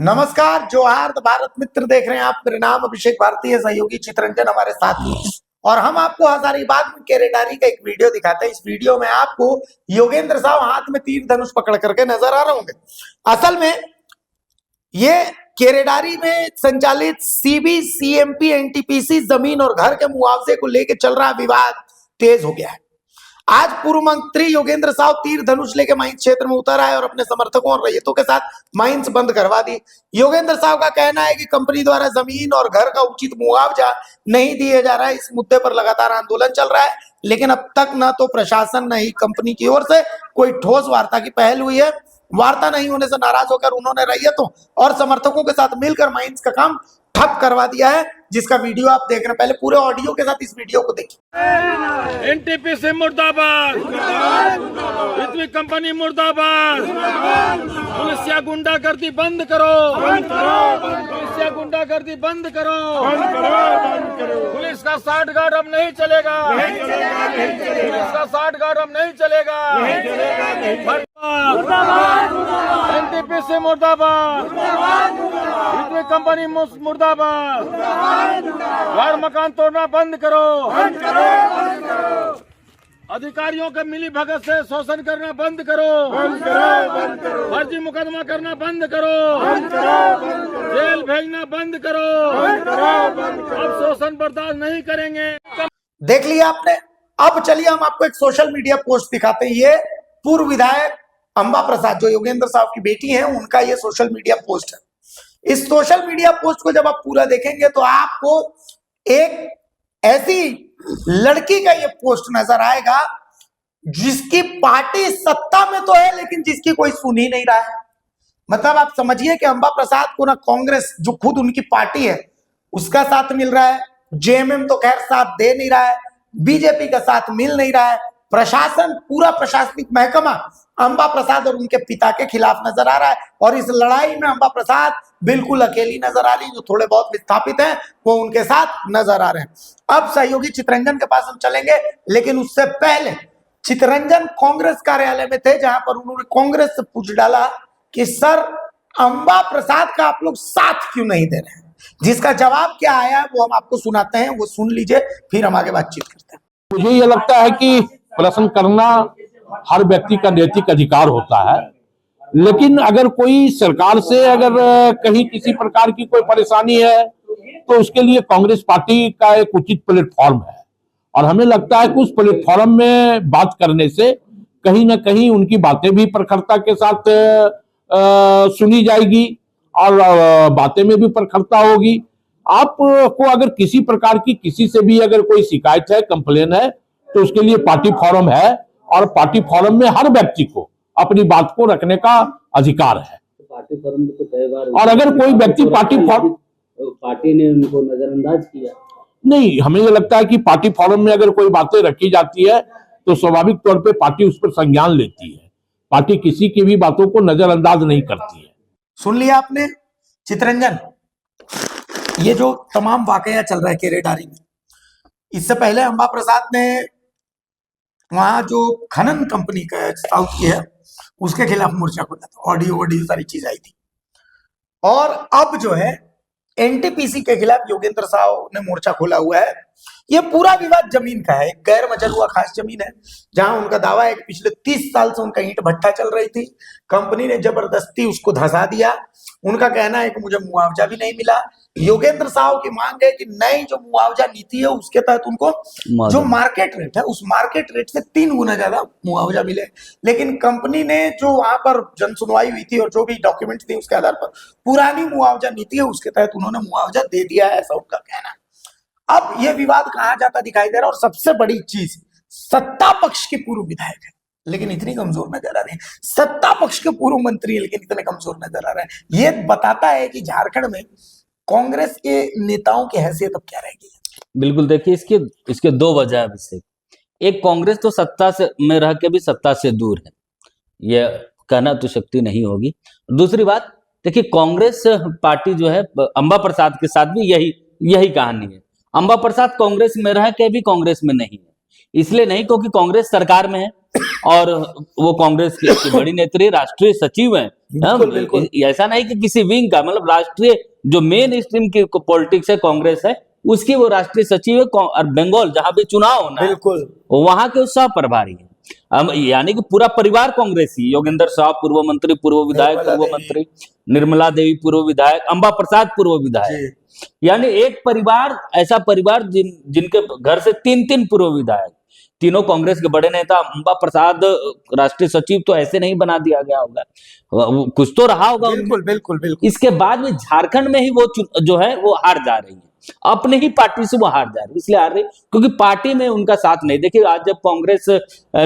नमस्कार, जोहार भारत मित्र देख रहे हैं आप। मेरे नाम अभिषेक भारती है, सहयोगी चित्रंजन हमारे साथ में। और हम आपको हजारीबाग में केरेडारी का एक वीडियो दिखाते हैं। इस वीडियो में आपको योगेंद्र साहब हाथ में तीर धनुष पकड़ करके नजर आ रहे होंगे। असल में ये केरेडारी में संचालित सीबीसीएमपी एनटीपीसी जमीन और घर के मुआवजे को लेकर चल रहा विवाद तेज हो गया है। आज पूर्व मंत्री योगेंद्र साहब तीर धनुष लेके माइंस क्षेत्र में उतर आए और अपने समर्थकों और रैयतों के साथ माइंस बंद करवा दी। योगेंद्र साहब का कहना है कि कंपनी द्वारा जमीन और घर का उचित मुआवजा नहीं दिया जा रहा है। इस मुद्दे पर लगातार आंदोलन चल रहा है, लेकिन अब तक न तो प्रशासन न ही कंपनी की ओर से कोई ठोस वार्ता की पहल हुई है। वार्ता नहीं होने से नाराज होकर उन्होंने रैयतों और समर्थकों के साथ मिलकर माइंस का काम ठप करवा दिया है, जिसका वीडियो आप देख रहे हैं। पहले पूरे ऑडियो के साथ इस वीडियो को देखिए। एनटीपीसी मुर्दाबाद, इतनी कंपनी मुर्दाबाद। पुलिसिया गुंडागर्दी बंद करो, पुलिसिया गुंडागर्दी बंद करो। पुलिस का साठ गार्ड अब नहीं चलेगा, पुलिस का साठ गार्ड अब नहीं चलेगा। एनटीपीसी मुर्दाबाद, इतनी कंपनी मुर्दाबाद। घर मकान तोड़ना बंद करो, अधिकारियों के मिली भगत से शोषण करना बंद करो, फर्जी मुकदमा करना बंद करो, जेल भेजना बंद करो। अब शोषण बर्दाश्त नहीं करेंगे। देख लिया आपने। अब चलिए हम आपको एक सोशल मीडिया पोस्ट दिखाते हैं। ये पूर्व विधायक अंबा प्रसाद, जो योगेंद्र साहब की बेटी है, उनका ये सोशल मीडिया पोस्ट है। इस सोशल मीडिया पोस्ट को जब आप पूरा देखेंगे तो आपको एक ऐसी लड़की का ये पोस्ट नजर आएगा जिसकी पार्टी सत्ता में तो है, लेकिन जिसकी कोई सुन ही नहीं रहा है। मतलब आप समझिए कि अंबा प्रसाद को ना कांग्रेस, जो खुद उनकी पार्टी है, उसका साथ मिल रहा है, जेएमएम तो खैर साथ दे नहीं रहा है, बीजेपी का साथ मिल नहीं रहा है, प्रशासन, पूरा प्रशासनिक महकमा अंबा प्रसाद और उनके पिता के खिलाफ नजर आ रहा है। और इस लड़ाई में अंबा प्रसाद बिल्कुल अकेली नजर आ रही। जो थोड़े बहुत विस्थापित हैं वो उनके साथ नजर आ रहे हैं। अब सहयोगी चित्रंजन के पास हम चलेंगे, लेकिन उससे पहले चित्रंजन कांग्रेस कार्यालय में थे, जहां पर उन्होंने कांग्रेस से पूछ डाला कि सर, अंबा प्रसाद का आप लोग साथ क्यों नहीं दे रहे हैं। जिसका जवाब क्या आया वो हम आपको सुनाते हैं, वो सुन लीजिए, फिर हम आगे बातचीत करते हैं। मुझे ये लगता है कि प्रश्न करना हर व्यक्ति का नैतिक अधिकार होता है, लेकिन अगर कोई सरकार से अगर कहीं किसी प्रकार की कोई परेशानी है तो उसके लिए कांग्रेस पार्टी का एक उचित प्लेटफॉर्म है। और हमें लगता है कि उस प्लेटफॉर्म में बात करने से कहीं ना कहीं उनकी बातें भी प्रखरता के साथ सुनी जाएगी और बातें में भी प्रखरता होगी। आपको अगर किसी प्रकार की किसी से भी अगर कोई शिकायत है, कंप्लेन है, तो उसके लिए पार्टी फोरम है और पार्टी फोरम में हर व्यक्ति को अपनी बात को रखने का अधिकार है। पार्टी फोरम में तो कई बार और अगर कोई व्यक्ति पार्टी ने उनको नजरअंदाज किया। नहीं, हमें ये लगता है कि पार्टी फोरम में अगर कोई बातें रखी जाती है तो स्वाभाविक तौर पे पार्टी उस पर संज्ञान लेती है। पार्टी किसी की भी बातों को नजरअंदाज नहीं करती है। सुन लिया आपने चित्रंजन, ये जो तमाम वाकया चल रहा है केरेडारी में। इससे पहले अंबा प्रसाद ने वहां जो खनन कंपनी का साउथ की है उसके खिलाफ मोर्चा खोला था, ऑडियो सारी चीज आई थी। और अब जो है एनटीपीसी के खिलाफ योगेंद्र साहब ने मोर्चा खोला हुआ है। ये पूरा विवाद जमीन का है, गैर मजरूआ खास जमीन है, जहां उनका दावा है कि पिछले 30 साल से उनका ईंट भट्टा चल रही थी। कंपनी ने जबरदस्ती उसको धसा दिया। उनका कहना है कि मुझे मुआवजा भी नहीं मिला। योगेंद्र साहब की मांग है कि नई जो मुआवजा नीति है उसके तहत उनको जो मार्केट रेट है उस मार्केट रेट से 3 गुना ज्यादा मुआवजा मिले। लेकिन कंपनी ने जो वहां पर जन सुनवाई हुई थी और जो भी डॉक्यूमेंट थी उसके आधार पर पुरानी मुआवजा नीति है उसके तहत उन्होंने मुआवजा दे दिया है, ऐसा उनका कहना है। अब यह विवाद कहाँ जाता दिखाई दे रहा है। और सबसे बड़ी चीज, सत्ता पक्ष के पूर्व विधायक है लेकिन इतनी कमजोर नजर आ रहे हैं, सत्ता पक्ष के पूर्व मंत्री लेकिन इतने कमजोर नजर आ रहे हैं। ये बताता है कि झारखंड में कांग्रेस के नेताओं की हैसियत अब क्या रहेगी। बिल्कुल, देखिए इसके दो वजह है विषय। एक, कांग्रेस तो सत्ता से में रह के भी सत्ता से दूर है, यह कहना तो शक्ति नहीं होगी। दूसरी बात, देखिए कांग्रेस पार्टी जो है, अंबा प्रसाद के साथ भी यही कहानी है। अंबा प्रसाद कांग्रेस में रह के भी कांग्रेस में नहीं है। इसलिए नहीं क्योंकि कांग्रेस सरकार में है और वो कांग्रेस की बड़ी नेत्री राष्ट्रीय सचिव हैं। बिल्कुल, बिल्कुल। ऐसा नहीं कि किसी विंग का, मतलब राष्ट्रीय जो मेन स्ट्रीम की पॉलिटिक्स है कांग्रेस है, उसकी वो राष्ट्रीय सचिव है। और बंगाल जहां भी चुनाव होना है, बिल्कुल वहां के सह प्रभारी हैं। यानी कि पूरा परिवार कांग्रेसी, योगेंद्र साहब पूर्व मंत्री, पूर्व विधायक, निर्मला पूर्व देवी। मंत्री, निर्मला देवी पूर्व विधायक, अंबा प्रसाद पूर्व विधायक। जी। यानी एक परिवार, ऐसा परिवार जिनके घर से 3-3 पूर्व विधायक, तीनों कांग्रेस के बड़े नेता। अंबा प्रसाद राष्ट्रीय सचिव तो ऐसे नहीं बना दिया गया होगा, कुछ तो रहा होगा उनमें। बिल्कुल बिल्कुल बिल्कुल। इसके बाद में झारखंड में ही वो जो है वो हार जा रही है, अपने ही पार्टी से वो हार जा रही है। इसलिए हार रही क्योंकि पार्टी में उनका साथ नहीं। देखिए आज जब कांग्रेस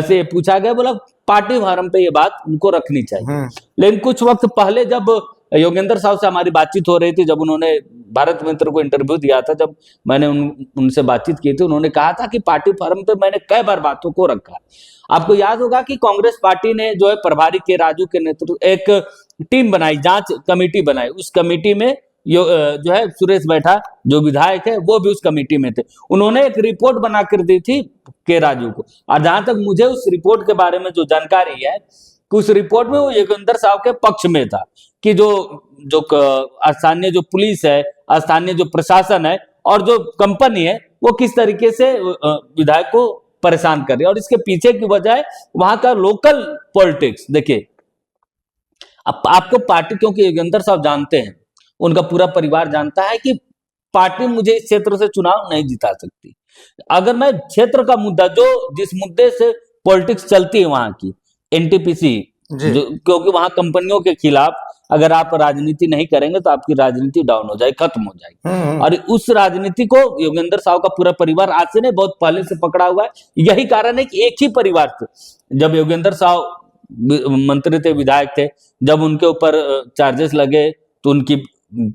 से पूछा गया, बोला पार्टी फार्म पे ये बात उनको रखनी चाहिए। लेकिन कुछ वक्त पहले जब योगेंद्र साहब से हमारी बातचीत हो रही थी, जब उन्होंने भारत मित्र को इंटरव्यू दिया था, जब मैंने उनसे बातचीत की थी, उन्होंने कहा था कि पार्टी फार्म पे मैंने कई बार बातों को रखा। आपको याद होगा कि कांग्रेस पार्टी ने जो है प्रभारी के राजू के नेतृत्व एक टीम बनाई, जांच कमेटी बनाई। उस कमेटी में जो है सुरेश बैठा जो विधायक है वो भी उस कमेटी में थे। उन्होंने एक रिपोर्ट बना कर दी थी के राजू को। और जहां तक मुझे उस रिपोर्ट के बारे में जो जानकारी है, कि उस रिपोर्ट में वो योगेंद्र साहब के पक्ष में था कि जो स्थानीय जो पुलिस है, स्थानीय जो प्रशासन है और जो कंपनी है, वो किस तरीके से विधायक को परेशान कर रही है। और इसके पीछे की वजह है वहां का लोकल पॉलिटिक्स। देखिए अब आपको पार्टी, क्योंकि योगेंद्र साहब जानते हैं, उनका पूरा परिवार जानता है कि पार्टी मुझे इस क्षेत्र से चुनाव नहीं जिता सकती। अगर मैं क्षेत्र का मुद्दा, जो जिस मुद्दे से पॉलिटिक्स चलती है वहां की, एनटीपीसी, क्योंकि वहां कंपनियों के खिलाफ अगर आप राजनीति नहीं करेंगे तो आपकी राजनीति डाउन हो जाएगी, खत्म हो जाएगी। और उस राजनीति को योगेंद्र साहब का पूरा परिवार आज से नहीं, बहुत पहले से पकड़ा हुआ है। यही कारण है कि एक ही परिवार से, जब योगेंद्र साहब मंत्री थे, विधायक थे, जब उनके ऊपर चार्जेस लगे तो उनकी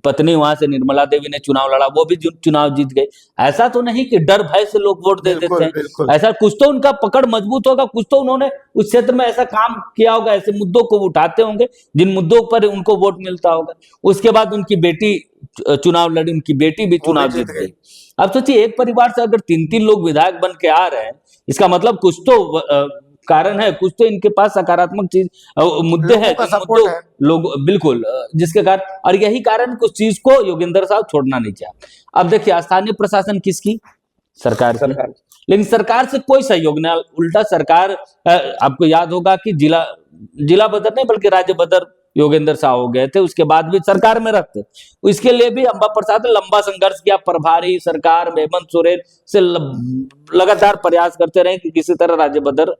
पत्नी वहां से निर्मला देवी ने चुनाव लड़ा, वो भी चुनाव जीत गए। ऐसा तो नहीं कि डर भय से लोग वोट दे देते हैं, ऐसा कुछ तो उनका पकड़ मजबूत होगा, कुछ तो उन्होंने उस क्षेत्र में ऐसा काम किया होगा, ऐसे मुद्दों को उठाते होंगे जिन मुद्दों पर उनको वोट मिलता होगा। उसके बाद उनकी बेटी चुनाव लड़ी, उनकी बेटी भी चुनाव जीत गई। अब सोचिए एक परिवार से अगर 3-3 लोग विधायक बन के आ रहे हैं, इसका मतलब कुछ तो कारण है, कुछ तो इनके पास सकारात्मक चीज मुद्दे हैं, लोग बिल्कुल, जिसके कारण, और यही कारण कुछ चीज को योगेंद्र साहब छोड़ना नहीं चाहते। अब देखिए स्थानीय प्रशासन किसकी? सरकार की। लेकिन सरकार से कोई सहयोग नहीं, उल्टा सरकार, आपको याद होगा कि जिला बदर नहीं बल्कि राज्य बदर योगेंद्र साहब हो गए थे, उसके बाद भी सरकार में रखते। इसके लिए भी अंबा प्रसाद ने लंबा संघर्ष किया, प्रभारी सरकार में हेमंत सोरेन से लगातार प्रयास करते रहे कि किसी तरह राज्य बदर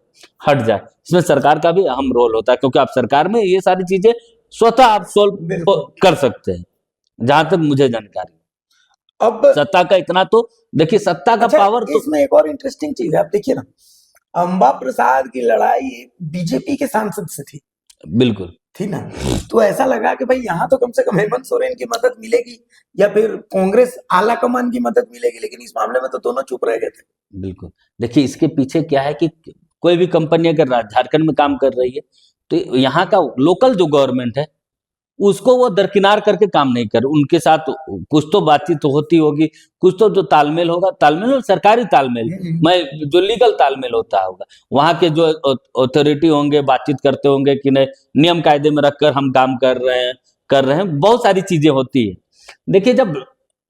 हट जाए। इसमें सरकार का भी अहम रोल होता है, क्योंकि आप सरकार में ये सारी चीजें स्वतः आप सोल्व कर सकते हैं, जहां तक मुझे जानकारी। अब सत्ता का इतना तो देखिए, सत्ता का पावर तो। इसमें एक और इंटरेस्टिंग चीज है, आप देखिए ना, अंबा प्रसाद की लड़ाई बीजेपी के सांसद से थी, बिल्कुल थी ना, तो ऐसा लगा कि भाई यहाँ तो कम से कम हेमंत सोरेन की मदद मिलेगी या फिर कांग्रेस आला कमान की मदद मिलेगी, लेकिन इस मामले में तो दोनों चुप रह गए थे। बिल्कुल, देखिए इसके पीछे क्या है कि कोई भी कंपनी अगर झारखंड में काम कर रही है तो यहाँ का लोकल जो गवर्नमेंट है उसको वो दरकिनार करके काम नहीं कर, उनके साथ कुछ तो बातचीत तो होती होगी, कुछ तो जो तालमेल होगा, तालमेल सरकारी तालमेल, मैं जो लीगल तालमेल होता होगा, वहां के जो अथॉरिटी होंगे बातचीत करते होंगे कि नहीं नियम कायदे में रखकर हम काम कर रहे हैं, बहुत सारी चीजें होती है। देखिए जब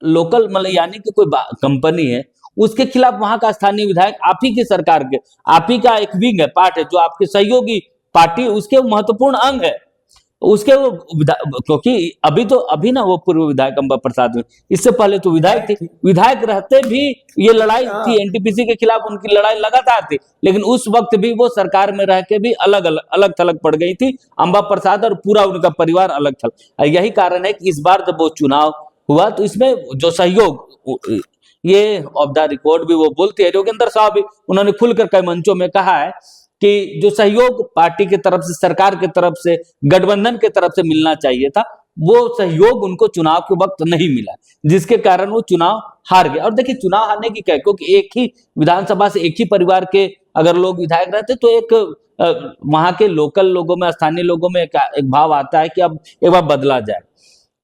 लोकल मतलब यानी कि कोई कंपनी है, उसके खिलाफ वहां का स्थानीय विधायक आप ही की सरकार के, आप ही का एक विंग है, पार्ट है, जो आपके सहयोगी पार्टी, उसके महत्वपूर्ण अंग है, उसके वो क्योंकि अभी ना वो पूर्व विधायक अंबा प्रसाद में, इससे पहले तो विधायक थे, विधायक रहते भी ये लड़ाई थी एनटीपीसी के खिलाफ, उनकी लड़ाई लगातार थी, लेकिन उस वक्त भी वो सरकार में रह के भी अलग थलग पड़ गई थी अंबा प्रसाद, और पूरा उनका परिवार अलग थलग। यही कारण है कि इस बार जब वो चुनाव हुआ तो इसमें जो सहयोग, ये ऑफ द रिकॉर्ड भी वो बोलते हैं, योगेंद्र साहब भी उन्होंने खुलकर कई मंचों में कहा है कि जो सहयोग पार्टी की तरफ से, सरकार की तरफ से, गठबंधन की तरफ से मिलना चाहिए था, वो सहयोग उनको चुनाव के वक्त नहीं मिला, जिसके कारण वो चुनाव हार गए। और देखिए चुनाव हारने की क्या, क्योंकि एक ही विधानसभा से एक ही परिवार के अगर लोग विधायक रहते तो एक वहां के लोकल लोगों में, स्थानीय लोगों में एक भाव आता है कि अब एक बार बदला जाए,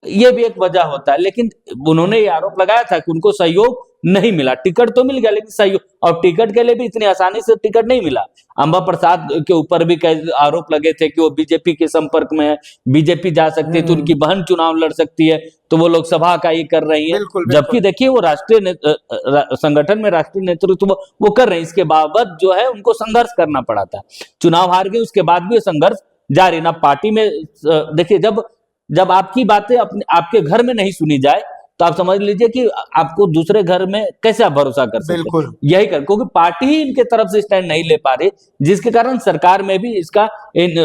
ये भी एक वजह होता है। लेकिन उन्होंने ये आरोप लगाया था कि उनको सहयोग नहीं मिला। टिकट तो मिल गया लेकिन सहयोग, और टिकट के लिए भी इतनी आसानी से टिकट नहीं मिला। अंबा प्रसाद के ऊपर भी कई आरोप लगे थे कि वो बीजेपी के संपर्क में है, बीजेपी जा सकती है तो उनकी बहन चुनाव लड़ सकती है, तो वो लोकसभा का ये कर रही है। बिल्कुल, जबकि देखिए वो राष्ट्रीय संगठन में राष्ट्रीय नेतृत्व वो कर रहे हैं, इसके बावजूद जो है उनको संघर्ष करना पड़ा था। चुनाव हार गए, उसके बाद भी संघर्ष जारी। ना पार्टी में देखिए, जब आपकी बातें अपने आपके घर में नहीं सुनी जाए तो आप समझ लीजिए कि आपको दूसरे घर में कैसे आप भरोसा कर सकते हैं। बिल्कुल। यही कर, क्योंकि पार्टी ही इनके तरफ से स्टैंड नहीं ले पा रही, जिसके कारण सरकार में भी इसका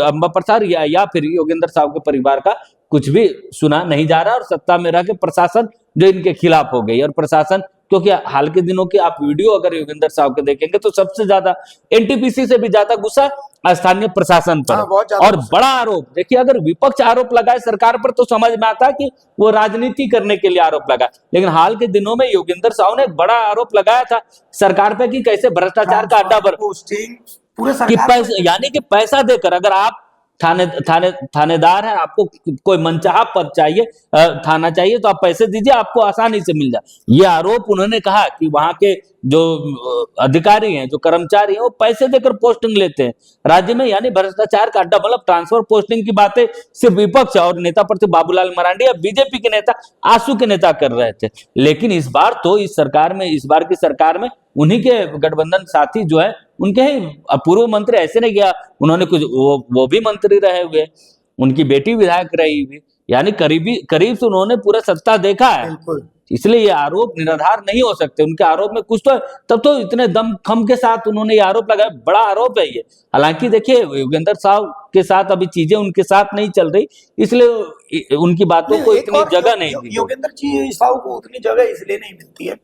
अंबा प्रसाद या फिर योगेंद्र साहब के परिवार का कुछ भी सुना नहीं जा रहा, और सत्ता में रह के प्रशासन जो इनके खिलाफ हो गई। और प्रशासन, क्योंकि हाल के दिनों की आप वीडियो अगर योगेंद्र साहब के देखेंगे तो सबसे ज्यादा एनटीपीसी से भी ज्यादा गुस्सा स्थानीय प्रशासन पर। हाँ, बहुत ज्यादा और बड़ा आरोप, देखिए अगर विपक्ष आरोप लगाए सरकार पर तो समझ में आता है कि वो राजनीति करने के लिए आरोप लगाए, लेकिन हाल के दिनों में योगेंद्र साहब ने एक बड़ा आरोप लगाया था सरकार पे कि कैसे भ्रष्टाचार का अड्डा पोस्टिंग पूरे कि सरकार पैसा, यानी कि पैसा देकर अगर आप थानेदार है, आपको कोई मनचाहा पद चाहिए, थाना चाहिए, तो आप पैसे दीजिए, आपको आसानी से मिल जाए। ये आरोप उन्होंने कहा कि वहां के जो अधिकारी हैं, जो कर्मचारी हैं, वो पैसे देकर पोस्टिंग लेते हैं राज्य में, यानी भ्रष्टाचार का अड्डा। मतलब ट्रांसफर पोस्टिंग की बातें सिर्फ विपक्ष और नेता प्रतिपक्ष बाबूलाल मरांडी या बीजेपी के नेता, आंसू के नेता कर रहे थे। लेकिन इस बार तो इस बार की सरकार में उन्हीं के गठबंधन साथी जो है, उनके ही पूर्व मंत्री, ऐसे नहीं गया उन्होंने कुछ, वो भी मंत्री रहे हुए, उनकी बेटी विधायक रही हुई, यानी करीब से उन्होंने पूरा सत्ता देखा है। बिल्कुल। इसलिए ये आरोप निराधार नहीं हो सकते। उनके आरोप में कुछ तो है, तब तो इतने दम खम के साथ उन्होंने ये आरोप लगाया। बड़ा आरोप है ये। हालांकि देखिए योगेंद्र साहब के साथ अभी चीजें उनके साथ नहीं चल रही, इसलिए उनकी बातों को इतनी जगह नहीं दी। योगेंद्र जी साहब को उतनी जगह इसलिए नहीं मिलती है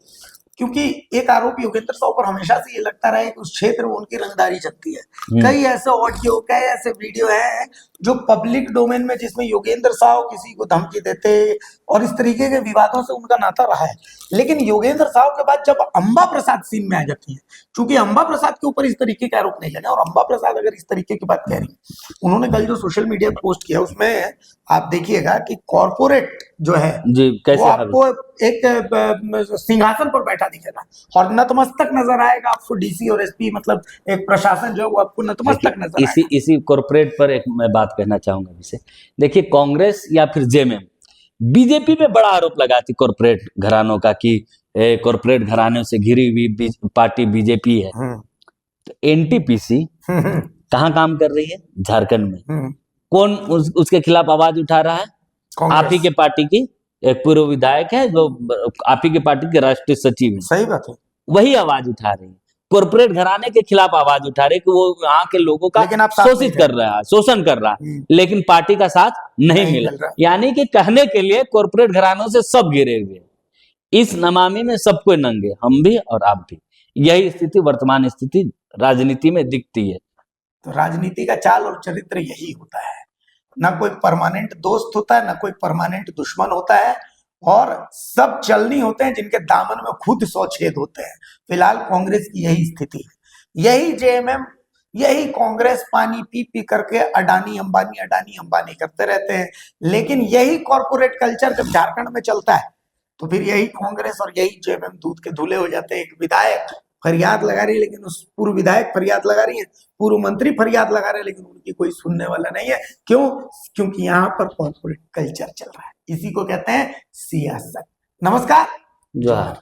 क्योंकि एक आरोप योगेंद्र साहब पर हमेशा से ये लगता रहा है कि उस क्षेत्र में उनकी रंगदारी चलती है। कई ऐसे ऑडियो, कई ऐसे वीडियो हैं जो पब्लिक डोमेन में, जिसमें योगेंद्र साहब किसी को धमकी देते और इस तरीके के विवादों से उनका नाता रहा है। लेकिन योगेंद्र साहब के बाद जब अंबा प्रसाद सीन में आ जाती है, चूंकि अंबा प्रसाद के ऊपर इस तरीके के आरोप नहीं लगे, और अंबा प्रसाद अगर इस तरीके की बात कह रही है, उन्होंने कल जो सोशल मीडिया पोस्ट किया उसमें आप देखिएगा कि कॉर्पोरेट जो है जी, कैसे वो आपको एक सिंहासन पर बैठा दिखेगा और नतमस्तक नजर आएगा आपको। डीसी और एसपी, मतलब एक प्रशासन जो है वो आपको नतमस्तक नजर आएगा। इसी कॉर्पोरेट पर एक मैं बात कहना चाहूंगा विषय। देखिए कांग्रेस या फिर जेएमएम बीजेपी पे बड़ा आरोप लगाती कॉर्पोरेट घरानों का कि कॉर्पोरेट घरानों से घिरी हुई पार्टी बीजेपी है। तो एनटीपीसी कहाँ काम कर रही है? झारखंड में। कौन उसके खिलाफ आवाज उठा रहा है? आप ही के पार्टी की एक पूर्व विधायक है जो आप ही के पार्टी के राष्ट्रीय सचिव है। सही बात है। वही आवाज उठा रही है, कॉर्पोरेट घराने के खिलाफ आवाज उठा रहे कि वो यहाँ के लोगों का शोषित कर रहा है, शोषण कर रहा है, लेकिन पार्टी का साथ नहीं मिला। यानी कि कहने के लिए कॉर्पोरेट घरानों से सब घिरे हुए, इस नमामि में सब कोई नंगे, हम भी और आप भी। यही स्थिति, वर्तमान स्थिति राजनीति में दिखती है। तो राजनीति का चाल और चरित्र यही होता है, ना कोई परमानेंट दोस्त होता है, ना कोई परमानेंट दुश्मन होता है, और सब चलनी होते हैं जिनके दामन में खुद 100 छेद होते हैं। फिलहाल कांग्रेस की यही स्थिति है। यही जेएमएम, यही कांग्रेस पानी पी पी करके अडानी अंबानी करते रहते हैं। लेकिन यही कॉर्पोरेट कल्चर जब झारखंड में चलता है तो फिर यही कांग्रेस और यही जेएमएम दूध के धुले हो जाते हैं। एक विधायक फरियाद लगा रही है, लेकिन उस पूर्व विधायक फरियाद लगा रही है, पूर्व मंत्री फरियाद लगा रहे हैं, लेकिन उनकी कोई सुनने वाला नहीं है। क्यों? क्योंकि यहाँ पर कॉर्पोरेट कल्चर चल रहा है। इसी को कहते हैं सियासत। नमस्कार। जोहार।